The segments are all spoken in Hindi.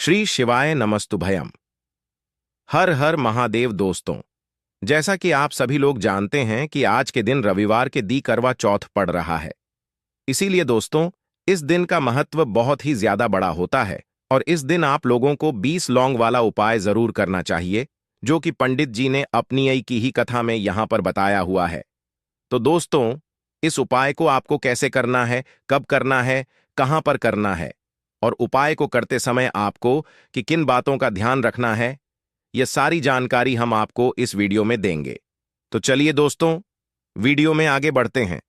श्री शिवाय नमस्तुभयम। हर हर महादेव दोस्तों, जैसा कि आप सभी लोग जानते हैं कि आज के दिन रविवार के दी करवा चौथ पड़ रहा है। इसीलिए दोस्तों, इस दिन का महत्व बहुत ही ज्यादा बड़ा होता है और इस दिन आप लोगों को 20 लौंग वाला उपाय जरूर करना चाहिए, जो कि पंडित जी ने अपनी आई की ही कथा में यहां पर बताया हुआ है। तो दोस्तों, इस उपाय को आपको कैसे करना है, कब करना है, कहां पर करना है और उपाय को करते समय आपको कि किन बातों का ध्यान रखना है, यह सारी जानकारी हम आपको इस वीडियो में देंगे। तो चलिए दोस्तों, वीडियो में आगे बढ़ते हैं।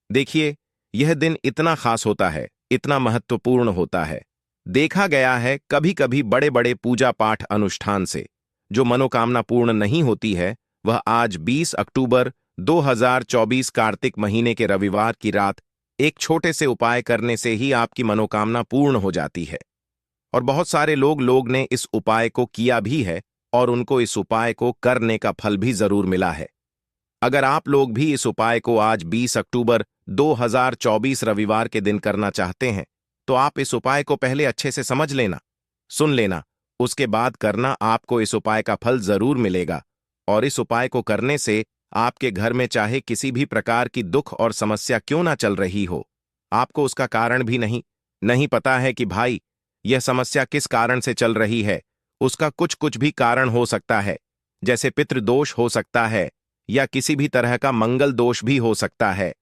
देखिए, यह दिन इतना खास होता है, इतना महत्वपूर्ण होता है। देखा गया है कभी कभी बड़े बड़े पूजा पाठ अनुष्ठान से जो मनोकामना पूर्ण नहीं होती है, वह आज 20 अक्टूबर 2024 कार्तिक महीने के रविवार की रात एक छोटे से उपाय करने से ही आपकी मनोकामना पूर्ण हो जाती है। और बहुत सारे लोग ने इस उपाय को किया भी है और उनको इस उपाय को करने का फल भी जरूर मिला है। अगर आप लोग भी इस उपाय को आज 20 अक्टूबर 2024 रविवार के दिन करना चाहते हैं, तो आप इस उपाय को पहले अच्छे से समझ लेना, सुन लेना, उसके बाद करना। आपको इस उपाय का फल जरूर मिलेगा और इस उपाय को करने से आपके घर में चाहे किसी भी प्रकार की दुख और समस्या क्यों ना चल रही हो, आपको उसका कारण भी नहीं पता है कि भाई यह समस्या किस कारण से चल रही है। उसका कुछ भी कारण हो सकता है, जैसे पितृदोष हो सकता है या किसी भी तरह का मंगल दोष भी हो सकता है,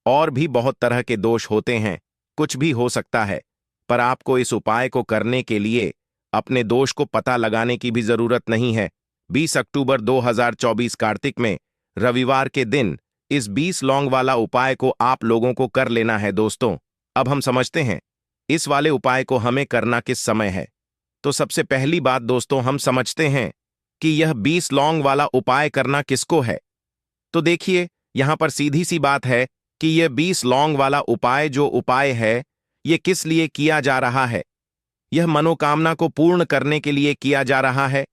और भी बहुत तरह के दोष होते हैं, कुछ भी हो सकता है। पर आपको इस उपाय को करने के लिए अपने दोष को पता लगाने की भी जरूरत नहीं है। 20 अक्टूबर 2024 कार्तिक में रविवार के दिन इस 20 लौंग वाला उपाय को आप लोगों को कर लेना है। दोस्तों, अब हम समझते हैं इस वाले उपाय को हमें करना किस समय है। तो सबसे पहली बात दोस्तों, हम समझते हैं कि यह 20 लौंग वाला उपाय करना किसको है। तो देखिए, यहां पर सीधी सी बात है कि यह 20 लौंग वाला उपाय जो उपाय है, यह किस लिए किया जा रहा है। यह मनोकामना को पूर्ण करने के लिए किया जा रहा है,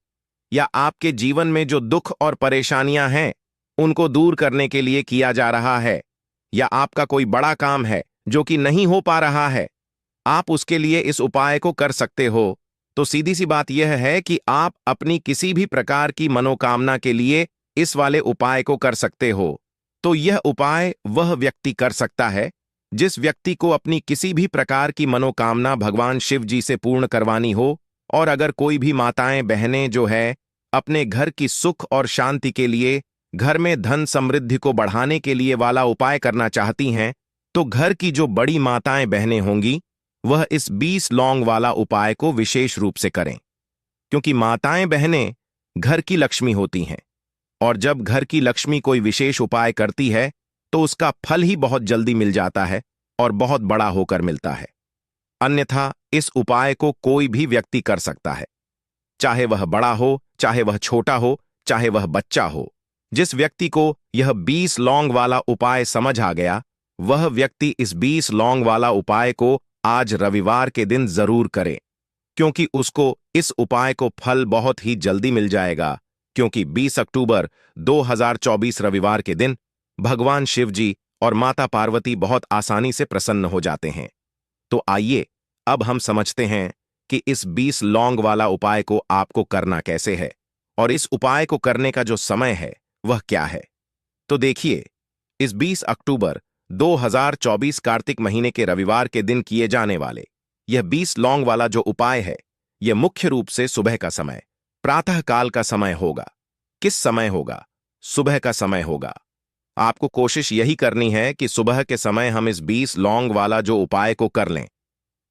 या आपके जीवन में जो दुख और परेशानियां हैं उनको दूर करने के लिए किया जा रहा है, या आपका कोई बड़ा काम है जो कि नहीं हो पा रहा है, आप उसके लिए इस उपाय को कर सकते हो। तो सीधी सी बात यह है कि आप अपनी किसी भी प्रकार की मनोकामना के लिए इस वाले उपाय को कर सकते हो। तो यह उपाय वह व्यक्ति कर सकता है जिस व्यक्ति को अपनी किसी भी प्रकार की मनोकामना भगवान शिव जी से पूर्ण करवानी हो। और अगर कोई भी माताएं बहनें जो है अपने घर की सुख और शांति के लिए, घर में धन समृद्धि को बढ़ाने के लिए वाला उपाय करना चाहती हैं, तो घर की जो बड़ी माताएं बहनें होंगी वह इस 20 लौंग वाला उपाय को विशेष रूप से करें, क्योंकि माताएं बहनें घर की लक्ष्मी होती हैं और जब घर की लक्ष्मी कोई विशेष उपाय करती है तो उसका फल ही बहुत जल्दी मिल जाता है और बहुत बड़ा होकर मिलता है। अन्यथा इस उपाय को कोई भी व्यक्ति कर सकता है, चाहे वह बड़ा हो, चाहे वह छोटा हो, चाहे वह बच्चा हो। जिस व्यक्ति को यह 20 लौंग वाला उपाय समझ आ गया, वह व्यक्ति इस 20 लौंग वाला उपाय को आज रविवार के दिन जरूर करे, क्योंकि उसको इस उपाय को फल बहुत ही जल्दी मिल जाएगा। क्योंकि 20 अक्टूबर 2024 रविवार के दिन भगवान शिव जी और माता पार्वती बहुत आसानी से प्रसन्न हो जाते हैं। तो आइए अब हम समझते हैं कि इस 20 लौंग वाला उपाय को आपको करना कैसे है और इस उपाय को करने का जो समय है वह क्या है। तो देखिए, इस 20 अक्टूबर 2024 कार्तिक महीने के रविवार के दिन किए जाने वाले यह 20 लौंग वाला जो उपाय है, यह मुख्य रूप से सुबह का समय, प्रातः काल का समय होगा। किस समय होगा? सुबह का समय होगा। आपको कोशिश यही करनी है कि सुबह के समय हम इस 20 लौंग वाला जो उपाय को कर लें।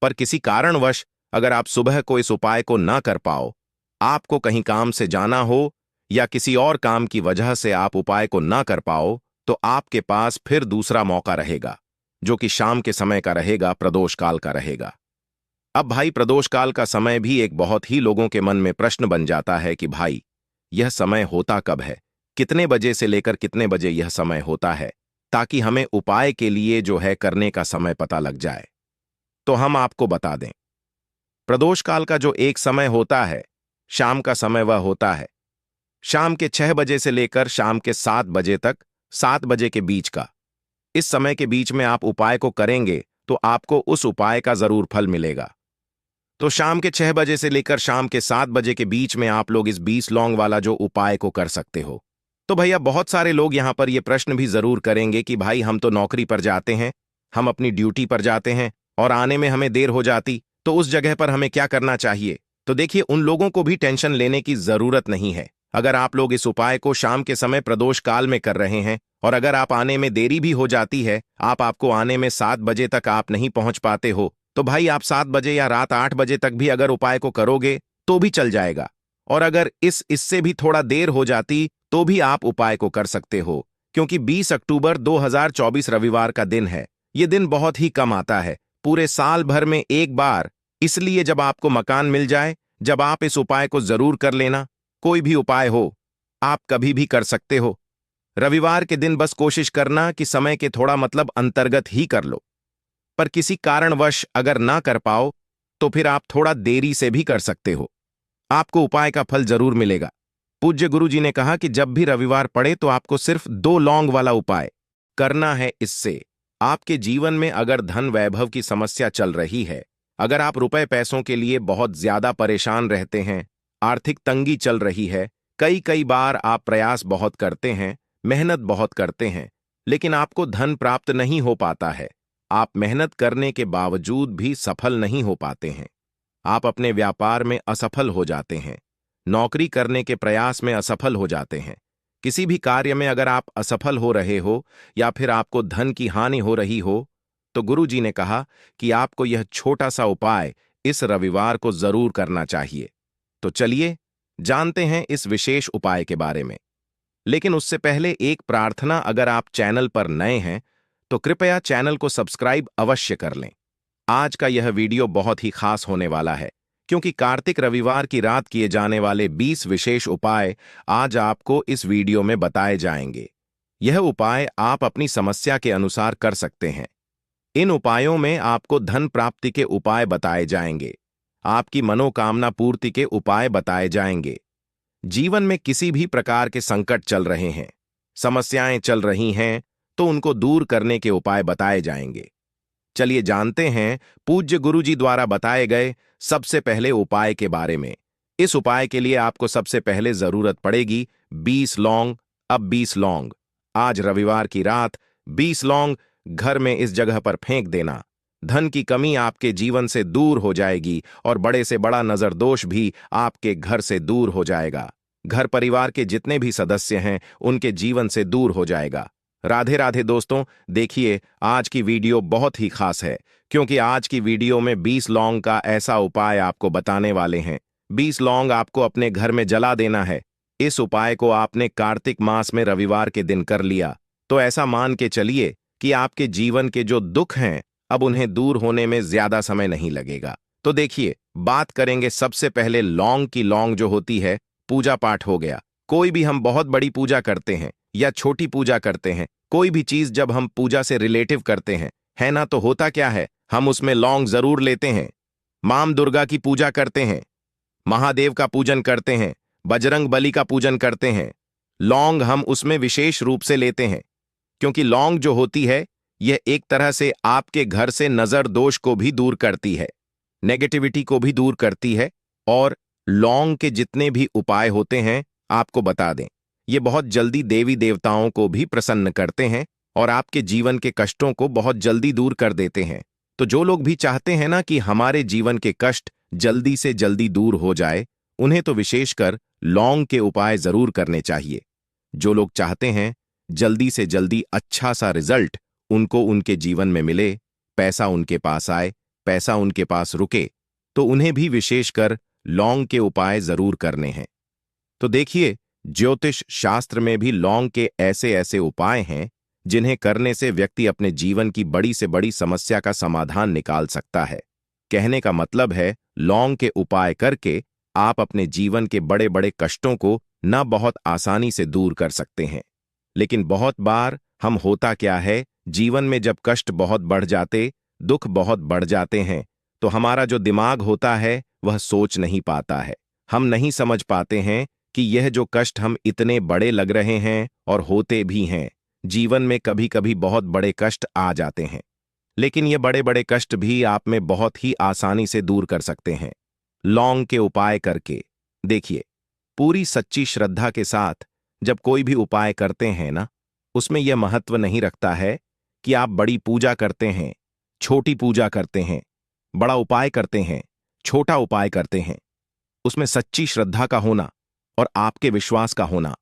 पर किसी कारणवश अगर आप सुबह को इस उपाय को ना कर पाओ, आपको कहीं काम से जाना हो या किसी और काम की वजह से आप उपाय को ना कर पाओ, तो आपके पास फिर दूसरा मौका रहेगा, जो कि शाम के समय का रहेगा, प्रदोष काल का रहेगा। अब भाई, प्रदोष काल का समय भी एक बहुत ही लोगों के मन में प्रश्न बन जाता है कि भाई यह समय होता कब है, कितने बजे से लेकर कितने बजे यह समय होता है, ताकि हमें उपाय के लिए जो है करने का समय पता लग जाए। तो हम आपको बता दें, प्रदोष काल का जो एक समय होता है, शाम का समय वह होता है शाम के 6 बजे से लेकर शाम के 7 बजे तक, 7 बजे के बीच का। इस समय के बीच में आप उपाय को करेंगे तो आपको उस उपाय का जरूर फल मिलेगा। तो शाम के 6 बजे से लेकर शाम के 7 बजे के बीच में आप लोग इस 20 लौंग वाला जो उपाय को कर सकते हो। तो भैया बहुत सारे लोग यहाँ पर ये प्रश्न भी जरूर करेंगे कि भाई हम तो नौकरी पर जाते हैं, हम अपनी ड्यूटी पर जाते हैं और आने में हमें देर हो जाती, तो उस जगह पर हमें क्या करना चाहिए। तो देखिए, उन लोगों को भी टेंशन लेने की जरूरत नहीं है। अगर आप लोग इस उपाय को शाम के समय प्रदोष काल में कर रहे हैं और अगर आप आने में देरी भी हो जाती है, आपको आने में 7 बजे तक आप नहीं पहुंच पाते हो, तो भाई आप 7 बजे या रात 8 बजे तक भी अगर उपाय को करोगे तो भी चल जाएगा। और अगर इससे भी थोड़ा देर हो जाती तो भी आप उपाय को कर सकते हो, क्योंकि 20 अक्टूबर 2024 रविवार का दिन है। ये दिन बहुत ही कम आता है, पूरे साल भर में एक बार। इसलिए जब आपको मकान मिल जाए, जब आप इस उपाय को जरूर कर लेना। कोई भी उपाय हो, आप कभी भी कर सकते हो। रविवार के दिन बस कोशिश करना कि समय के थोड़ा मतलब अंतर्गत ही कर लो। पर किसी कारणवश अगर ना कर पाओ तो फिर आप थोड़ा देरी से भी कर सकते हो, आपको उपाय का फल जरूर मिलेगा। पूज्य गुरु जी ने कहा कि जब भी रविवार पड़े तो आपको सिर्फ 2 लौंग वाला उपाय करना है। इससे आपके जीवन में अगर धन वैभव की समस्या चल रही है, अगर आप रुपए पैसों के लिए बहुत ज्यादा परेशान रहते हैं, आर्थिक तंगी चल रही है, कई कई बार आप प्रयास बहुत करते हैं, मेहनत बहुत करते हैं, लेकिन आपको धन प्राप्त नहीं हो पाता है, आप मेहनत करने के बावजूद भी सफल नहीं हो पाते हैं, आप अपने व्यापार में असफल हो जाते हैं, नौकरी करने के प्रयास में असफल हो जाते हैं, किसी भी कार्य में अगर आप असफल हो रहे हो या फिर आपको धन की हानि हो रही हो, तो गुरु जी ने कहा कि आपको यह छोटा सा उपाय इस रविवार को जरूर करना चाहिए। तो चलिए जानते हैं इस विशेष उपाय के बारे में। लेकिन उससे पहले एक प्रार्थना, अगर आप चैनल पर नए हैं तो कृपया चैनल को सब्सक्राइब अवश्य कर लें। आज का यह वीडियो बहुत ही खास होने वाला है, क्योंकि कार्तिक रविवार की रात किए जाने वाले 20 विशेष उपाय आज आपको इस वीडियो में बताए जाएंगे। यह उपाय आप अपनी समस्या के अनुसार कर सकते हैं। इन उपायों में आपको धन प्राप्ति के उपाय बताए जाएंगे, आपकी मनोकामना पूर्ति के उपाय बताए जाएंगे। जीवन में किसी भी प्रकार के संकट चल रहे हैं, समस्याएं चल रही हैं, तो उनको दूर करने के उपाय बताए जाएंगे। चलिए जानते हैं पूज्य गुरु जी द्वारा बताए गए सबसे पहले उपाय के बारे में। इस उपाय के लिए आपको सबसे पहले जरूरत पड़ेगी 20 लौंग। अब 20 लौंग आज रविवार की रात 20 लौंग घर में इस जगह पर फेंक देना। धन की कमी आपके जीवन से दूर हो जाएगी और बड़े से बड़ा नजर दोष भी आपके घर से दूर हो जाएगा। घर परिवार के जितने भी सदस्य हैं उनके जीवन से दूर हो जाएगा। राधे राधे दोस्तों, देखिए आज की वीडियो बहुत ही खास है, क्योंकि आज की वीडियो में 20 लौंग का ऐसा उपाय आपको बताने वाले हैं। 20 लौंग आपको अपने घर में जला देना है। इस उपाय को आपने कार्तिक मास में रविवार के दिन कर लिया तो ऐसा मान के चलिए कि आपके जीवन के जो दुख हैं अब उन्हें दूर होने में ज्यादा समय नहीं लगेगा। तो देखिए, बात करेंगे सबसे पहले लौंग की। लौंग जो होती है, पूजा पाठ हो गया, कोई भी हम बहुत बड़ी पूजा करते हैं या छोटी पूजा करते हैं, कोई भी चीज जब हम पूजा से रिलेटिव करते हैं, है ना, तो होता क्या है, हम उसमें लौंग जरूर लेते हैं। मां दुर्गा की पूजा करते हैं, महादेव का पूजन करते हैं, बजरंग बली का पूजन करते हैं, लौंग हम उसमें विशेष रूप से लेते हैं, क्योंकि लौंग जो होती है यह एक तरह से आपके घर से नजर दोष को भी दूर करती है, नेगेटिविटी को भी दूर करती है। और लौंग के जितने भी उपाय होते हैं आपको बता दें, ये बहुत जल्दी देवी देवताओं को भी प्रसन्न करते हैं और आपके जीवन के कष्टों को बहुत जल्दी दूर कर देते हैं। तो जो लोग भी चाहते हैं ना कि हमारे जीवन के कष्ट जल्दी से जल्दी दूर हो जाए, उन्हें तो विशेषकर लौंग के उपाय जरूर करने चाहिए। जो लोग चाहते हैं जल्दी से जल्दी अच्छा सा रिजल्ट उनको उनके जीवन में मिले, पैसा उनके पास आए, पैसा उनके पास रुके, तो उन्हें भी विशेषकर लौंग के उपाय जरूर करने हैं। तो देखिए, ज्योतिष शास्त्र में भी लौंग के ऐसे ऐसे उपाय हैं जिन्हें करने से व्यक्ति अपने जीवन की बड़ी से बड़ी समस्या का समाधान निकाल सकता है। कहने का मतलब है, लौंग के उपाय करके आप अपने जीवन के बड़े बड़े कष्टों को न बहुत आसानी से दूर कर सकते हैं। लेकिन बहुत बार हम होता क्या है, जीवन में जब कष्ट बहुत बढ़ जाते, दुख बहुत बढ़ जाते हैं, तो हमारा जो दिमाग होता है वह सोच नहीं पाता है। हम नहीं समझ पाते हैं कि यह जो कष्ट हम इतने बड़े लग रहे हैं और होते भी हैं, जीवन में कभी कभी बहुत बड़े कष्ट आ जाते हैं। लेकिन ये बड़े बड़े कष्ट भी आप में बहुत ही आसानी से दूर कर सकते हैं लौंग के उपाय करके। देखिए, पूरी सच्ची श्रद्धा के साथ जब कोई भी उपाय करते हैं ना, उसमें यह महत्व नहीं रखता है कि आप बड़ी पूजा करते हैं, छोटी पूजा करते हैं, बड़ा उपाय करते हैं, छोटा उपाय करते हैं। उसमें सच्ची श्रद्धा का होना और आपके विश्वास का होना।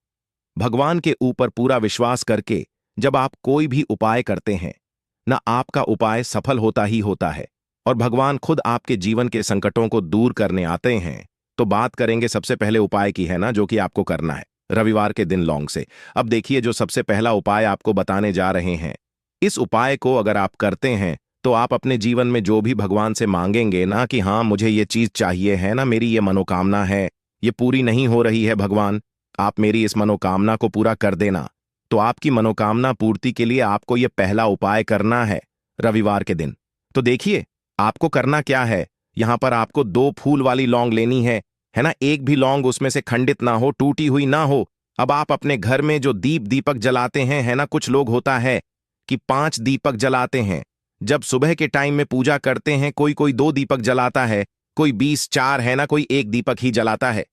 भगवान के ऊपर पूरा विश्वास करके जब आप कोई भी उपाय करते हैं ना, आपका उपाय सफल होता ही होता है और भगवान खुद आपके जीवन के संकटों को दूर करने आते हैं। तो बात करेंगे सबसे पहले उपाय की, है ना, जो कि आपको करना है रविवार के दिन लौंग से। अब देखिए, जो सबसे पहला उपाय आपको बताने जा रहे हैं, इस उपाय को अगर आप करते हैं तो आप अपने जीवन में जो भी भगवान से मांगेंगे ना कि हाँ मुझे ये चीज चाहिए है ना, मेरी ये मनोकामना है, ये पूरी नहीं हो रही है भगवान, आप मेरी इस मनोकामना को पूरा कर देना। तो आपकी मनोकामना पूर्ति के लिए आपको ये पहला उपाय करना है रविवार के दिन। तो देखिए, आपको करना क्या है, यहां पर आपको 2 फूल वाली लौंग लेनी है ना। एक भी लौंग उसमें से खंडित ना हो, टूटी हुई ना हो। अब आप अपने घर में जो दीपक जलाते हैं, है ना, कुछ लोग होता है कि 5 दीपक जलाते हैं। जब सुबह के टाइम में पूजा करते हैं, कोई कोई 2 दीपक जलाता है, कोई 20 4, है ना, कोई 1 दीपक ही जलाता है।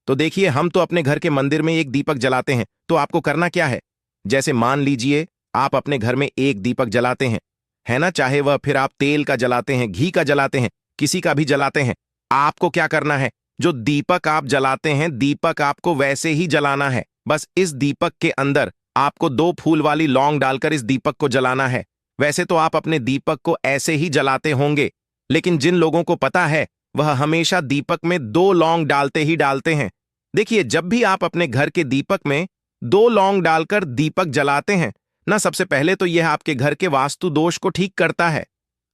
तो देखिए, हम तो अपने घर के मंदिर में 1 दीपक जलाते हैं। तो आपको करना क्या है, जैसे मान लीजिए आप अपने घर में 1 दीपक जलाते हैं, है ना, चाहे वह फिर आप तेल का जलाते हैं, घी का जलाते हैं, किसी का भी जलाते हैं। आपको क्या करना है, जो दीपक आप जलाते हैं, दीपक आपको वैसे ही जलाना है। बस इस दीपक के अंदर आपको 2 फूल वाली लौंग डालकर इस दीपक को जलाना है। वैसे तो आप अपने दीपक को ऐसे ही जलाते होंगे, लेकिन जिन लोगों को पता है वह हमेशा दीपक में 2 लौंग डालते ही डालते हैं। देखिए, जब भी आप अपने घर के दीपक में 2 लौंग डालकर दीपक जलाते हैं ना, सबसे पहले तो यह आपके घर के वास्तु दोष को ठीक करता है।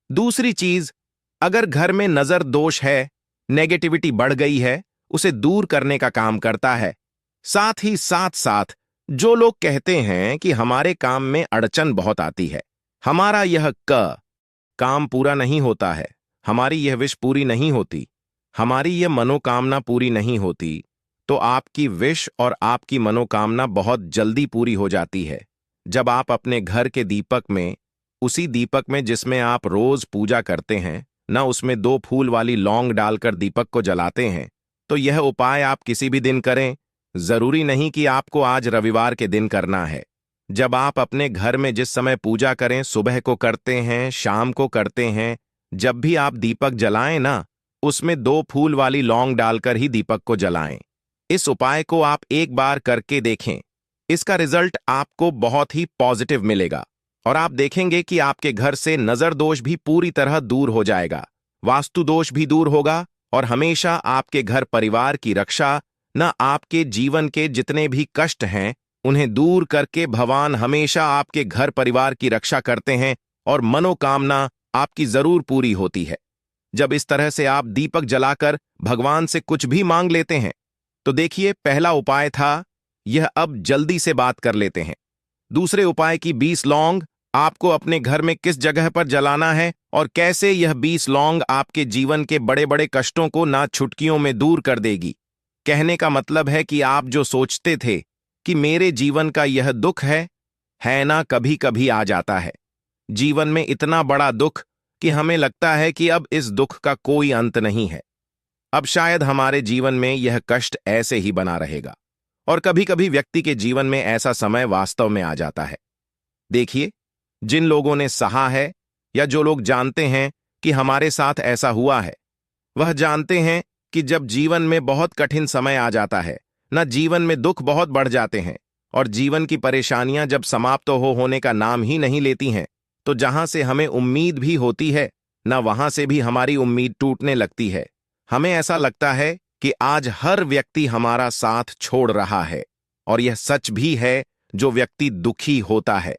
दूसरी चीज, अगर घर में नजर दोष है, नेगेटिविटी बढ़ गई है, उसे दूर करने का काम करता है। साथ ही साथ साथ जो लोग कहते हैं कि हमारे काम में अड़चन बहुत आती है, हमारा यह काम पूरा नहीं होता है, हमारी यह विश पूरी नहीं होती, हमारी यह मनोकामना पूरी नहीं होती, तो आपकी विश और आपकी मनोकामना बहुत जल्दी पूरी हो जाती है जब आप अपने घर के दीपक में, उसी दीपक में जिसमें आप रोज पूजा करते हैं ना, उसमें 2 फूल वाली लौंग डालकर दीपक को जलाते हैं। तो यह उपाय आप किसी भी दिन करें, जरूरी नहीं कि आपको आज रविवार के दिन करना है। जब आप अपने घर में जिस समय पूजा करें, सुबह को करते हैं, शाम को करते हैं, जब भी आप दीपक जलाएं ना, उसमें 2 फूल वाली लौंग डालकर ही दीपक को जलाएं। इस उपाय को आप एक बार करके देखें, इसका रिजल्ट आपको बहुत ही पॉजिटिव मिलेगा और आप देखेंगे कि आपके घर से नजर दोष भी पूरी तरह दूर हो जाएगा, वास्तु दोष भी दूर होगा और हमेशा आपके घर परिवार की रक्षा, न आपके जीवन के जितने भी कष्ट हैं उन्हें दूर करके भगवान हमेशा आपके घर परिवार की रक्षा करते हैं और मनोकामना आपकी जरूर पूरी होती है। जब इस तरह से आप दीपक जलाकर भगवान से कुछ भी मांग लेते हैं, तो देखिए, पहला उपाय था यह, अब जल्दी से बात कर लेते हैं। दूसरे उपाय की 20 लौंग आपको अपने घर में किस जगह पर जलाना है और कैसे यह 20 लौंग आपके जीवन के बड़े बड़े कष्टों को ना चुटकियों में दूर कर देगी। कहने का मतलब है कि आप जो सोचते थे कि मेरे जीवन का यह दुख है ना, कभी कभी आ जाता है जीवन में इतना बड़ा दुख कि हमें लगता है कि अब इस दुख का कोई अंत नहीं है, अब शायद हमारे जीवन में यह कष्ट ऐसे ही बना रहेगा। और कभी कभी व्यक्ति के जीवन में ऐसा समय वास्तव में आ जाता है। देखिए, जिन लोगों ने सहा है या जो लोग जानते हैं कि हमारे साथ ऐसा हुआ है, वह जानते हैं कि जब जीवन में बहुत कठिन समय आ जाता है ना, जीवन में दुख बहुत बढ़ जाते हैं और जीवन की परेशानियां जब समाप्त होने का नाम ही नहीं लेती हैं, तो जहां से हमें उम्मीद भी होती है ना, वहां से भी हमारी उम्मीद टूटने लगती है। हमें ऐसा लगता है कि आज हर व्यक्ति हमारा साथ छोड़ रहा है और यह सच भी है। जो व्यक्ति दुखी होता है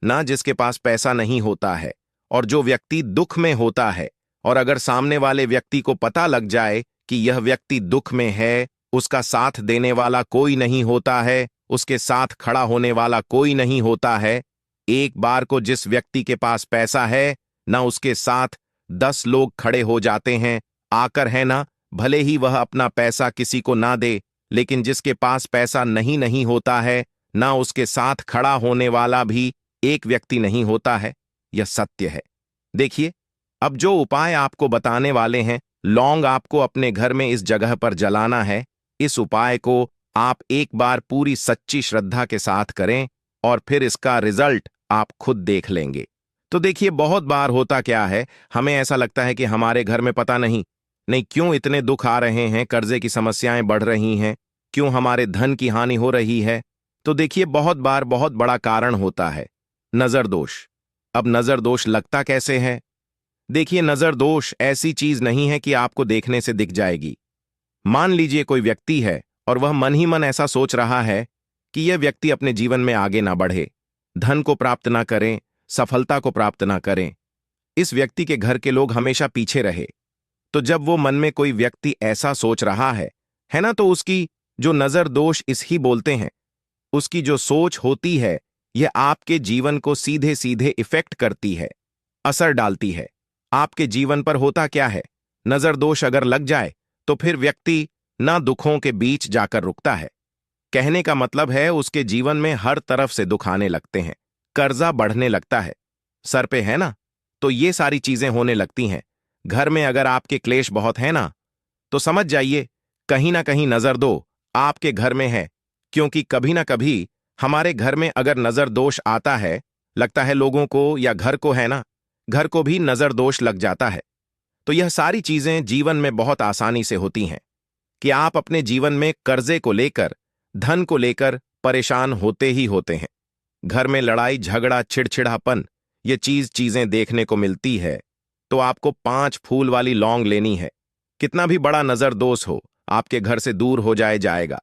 ना, जिसके पास पैसा नहीं होता है, और जो व्यक्ति दुख में होता है, और अगर सामने वाले व्यक्ति को पता लग जाए कि यह व्यक्ति दुख में है, उसका साथ देने वाला कोई नहीं होता है, उसके साथ खड़ा होने वाला कोई नहीं होता है। एक बार को जिस व्यक्ति के पास पैसा है ना, उसके साथ 10 लोग खड़े हो जाते हैं आकर, है ना, भले ही वह अपना पैसा किसी को ना दे, लेकिन जिसके पास पैसा नहीं होता है ना, उसके साथ खड़ा होने वाला भी एक व्यक्ति नहीं होता है। यह सत्य है। देखिए, अब जो उपाय आपको बताने वाले हैं, लौंग आपको अपने घर में इस जगह पर जलाना है। इस उपाय को आप एक बार पूरी सच्ची श्रद्धा के साथ करें और फिर इसका रिजल्ट आप खुद देख लेंगे। तो देखिए, बहुत बार होता क्या है, हमें ऐसा लगता है कि हमारे घर में पता नहीं नहीं क्यों इतने दुख आ रहे हैं, कर्जे की समस्याएं बढ़ रही हैं, क्यों हमारे धन की हानि हो रही है। तो देखिए, बहुत बार बहुत बड़ा कारण होता है नजर दोष। अब नजर दोष लगता कैसे है? देखिए, नजर दोष ऐसी चीज नहीं है कि आपको देखने से दिख जाएगी। मान लीजिए कोई व्यक्ति है और वह मन ही मन ऐसा सोच रहा है कि यह व्यक्ति अपने जीवन में आगे ना बढ़े, धन को प्राप्त ना करें, सफलता को प्राप्त ना करें, इस व्यक्ति के घर के लोग हमेशा पीछे रहे। तो जब वो मन में कोई व्यक्ति ऐसा सोच रहा है ना, तो उसकी जो नजर दोष इस ही बोलते हैं, उसकी जो सोच होती है, यह आपके जीवन को सीधे सीधे इफेक्ट करती है, असर डालती है। आपके जीवन पर होता क्या है, नजर दोष अगर लग जाए तो फिर व्यक्ति ना दुखों के बीच जाकर रुकता है। कहने का मतलब है, उसके जीवन में हर तरफ से दुख आने लगते हैं, कर्जा बढ़ने लगता है, सर पे है ना, तो ये सारी चीजें होने लगती हैं। घर में अगर आपके क्लेश बहुत है ना, तो समझ जाइए कहीं ना कहीं नजर दो आपके घर में है। क्योंकि कभी ना कभी हमारे घर में अगर नजर दोष आता है, लगता है लोगों को या घर को है ना, घर को भी नजर दोष लग जाता है। तो यह सारी चीजें जीवन में बहुत आसानी से होती हैं कि आप अपने जीवन में कर्जे को लेकर, धन को लेकर परेशान होते ही होते हैं। घर में लड़ाई झगड़ा चिड़चिड़ापन, ये चीजें देखने को मिलती है। तो आपको 5 फूल वाली लौंग लेनी है। कितना भी बड़ा नजर दोष हो, आपके घर से दूर हो जाएगा।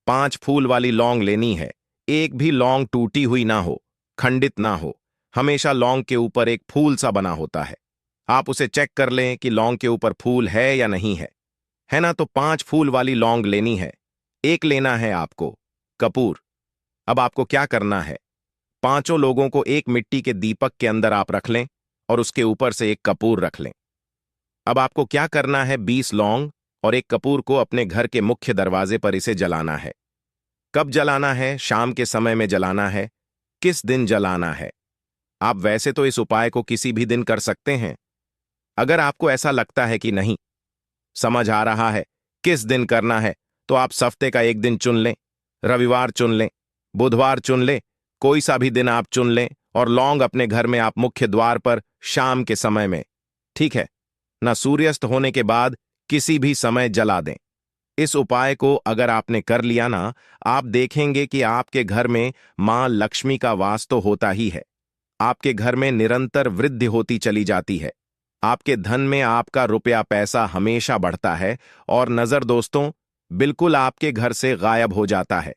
5 फूल वाली लौंग लेनी है। एक भी लौंग टूटी हुई ना हो, खंडित ना हो, हमेशा लौंग के ऊपर एक फूल सा बना होता है। आप उसे चेक कर लें कि लौंग के ऊपर फूल है या नहीं है ना। तो 5 फूल वाली लौंग लेनी है। एक लेना है आपको कपूर। अब आपको क्या करना है, पांचों लोगों को एक मिट्टी के दीपक के अंदर आप रख लें और उसके ऊपर से एक कपूर रख लें। अब आपको क्या करना है, 20 लौंग और एक कपूर को अपने घर के मुख्य दरवाजे पर इसे जलाना है। कब जलाना है? शाम के समय में जलाना है। किस दिन जलाना है? आप वैसे तो इस उपाय को किसी भी दिन कर सकते हैं। अगर आपको ऐसा लगता है कि नहीं समझ आ रहा है किस दिन करना है, तो आप हफ्ते का एक दिन चुन लें, रविवार चुन लें, बुधवार चुन लें, कोई सा भी दिन आप चुन लें और लौंग अपने घर में आप मुख्य द्वार पर शाम के समय में, ठीक है ना, सूर्यास्त होने के बाद किसी भी समय जला दें। इस उपाय को अगर आपने कर लिया ना, आप देखेंगे कि आपके घर में मां लक्ष्मी का वास तो होता ही है। आपके घर में निरंतर वृद्धि होती चली जाती है। आपके धन में आपका रुपया पैसा हमेशा बढ़ता है और नजर दोस्तों बिल्कुल आपके घर से गायब हो जाता है।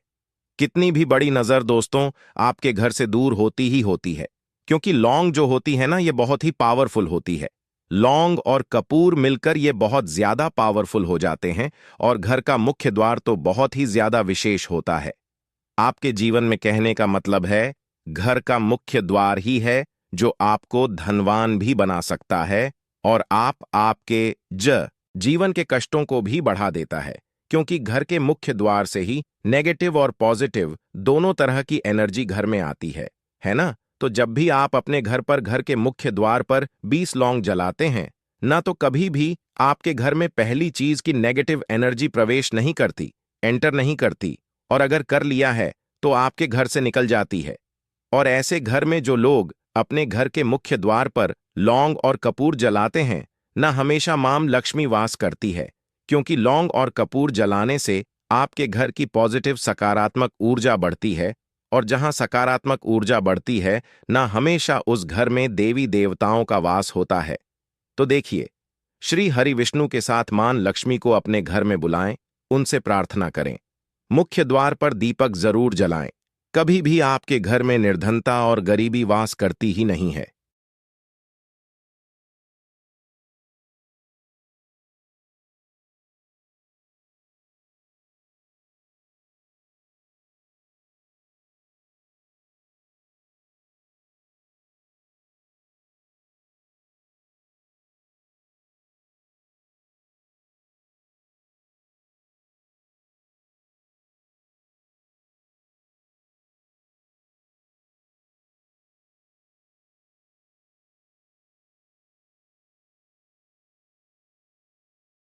कितनी भी बड़ी नजर दोस्तों आपके घर से दूर होती ही होती है, क्योंकि लौंग जो होती है ना, ये बहुत ही पावरफुल होती है। लौंग और कपूर मिलकर ये बहुत ज्यादा पावरफुल हो जाते हैं और घर का मुख्य द्वार तो बहुत ही ज्यादा विशेष होता है। आपके जीवन में कहने का मतलब है, घर का मुख्य द्वार ही है जो आपको धनवान भी बना सकता है और आपके जीवन के कष्टों को भी बढ़ा देता है। क्योंकि घर के मुख्य द्वार से ही नेगेटिव और पॉजिटिव दोनों तरह की एनर्जी घर में आती है ना। तो जब भी आप अपने घर पर घर के मुख्य द्वार पर 20 लौंग जलाते हैं ना, तो कभी भी आपके घर में पहली चीज की नेगेटिव एनर्जी प्रवेश नहीं करती, एंटर नहीं करती, और अगर कर लिया है तो आपके घर से निकल जाती है। और ऐसे घर में जो लोग अपने घर के मुख्य द्वार पर लौंग और कपूर जलाते हैं ना, हमेशा मां लक्ष्मी वास करती है। क्योंकि लौंग और कपूर जलाने से आपके घर की पॉजिटिव सकारात्मक ऊर्जा बढ़ती है, और जहां सकारात्मक ऊर्जा बढ़ती है ना, हमेशा उस घर में देवी देवताओं का वास होता है। तो देखिए, श्री हरि विष्णु के साथ मां लक्ष्मी को अपने घर में बुलाएं, उनसे प्रार्थना करें, मुख्य द्वार पर दीपक जरूर जलाएं। कभी भी आपके घर में निर्धनता और गरीबी वास करती ही नहीं है।